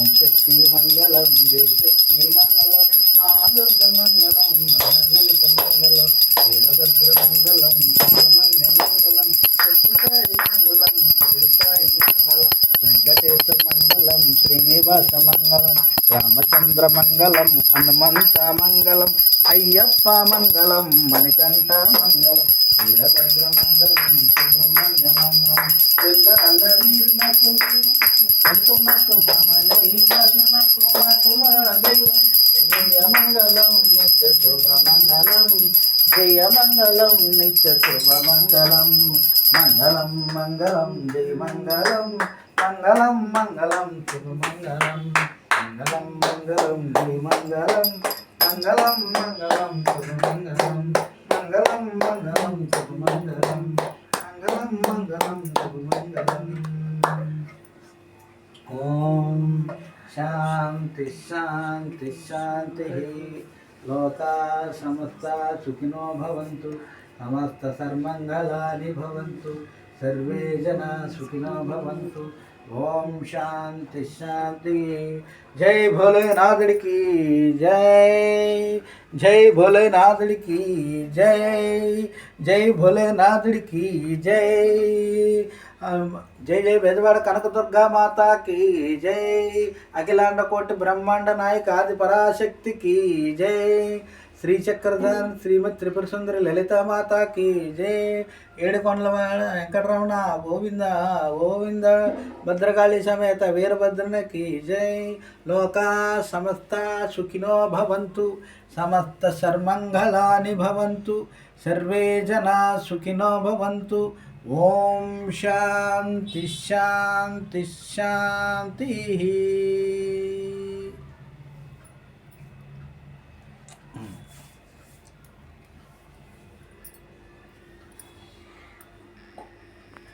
ఓం శక్తి మంగళం జై శక్తి మంగళం మహాదుర్గ మంగళం లలిత మంగళం వీరభద్ర మంగళం సుబ్రహ్మణ్య మంగళం సత్యసాయి మంగళం శ్రీసాయి మంగళం వెంకటేశ మంగళం శ్రీనివాస మంగళం రామచంద్ర మంగళం హనుమంత మంగళం అయ్యప్ప మంగళం మణికంఠ మంగళం వీరభద్ర మంగళం సుబ్రహ్మణ్య మంగళం పిల్లల వీరునకు అంతునకు మమలై వాసునకు మకుల దైవ జయ మంగళం నిత్య శుభ మంగళం జయ మంగళం నిత్య శుభ మంగళం మంగళం మంగళం జయ మంగళం మంగళం మంగళం శుభ మంగళం మంగళం మంగళం జయ మంగళం మంగళం మంగళం శుభ మంగళం మంగళం మంగళం శుభ మంగళం మంగళం మంగళం శుభ మంగళం. ఓం శాంతి శాంతి శాంతి. లోకా సమస్త సుఖినో భవంతు, సమస్త సర్మంగళాని భవంతు, సర్వే జనా సుఖినో భవంతు. ఓం శాంతి శాంతి. జై భోలేనాథుడికి జై, జై భోలేనాథుడికి జై, జై భోలేనాథుడికి జై. జై జై బెజవాడ కనకదుర్గా మాతాకి జై, అఖిలాండ కోటి బ్రహ్మాండ నాయక ఆది పరాశక్తికి జై, శ్రీచక్రధారం శ్రీమతి త్రిపుర సుందరి లలితామాతాకి జై. ఏడుకొండల వెంకటరమణ గోవింద గోవింద. భద్రకాళి సమేత వీరభద్రునికి జై. లోకా సమస్త సుఖినో భవంతు, సమస్త సర్మంగళాని భవంతు, సర్వే జనా సుఖినో భవంతు. ఓం శాంతి శాంతి శాంతి.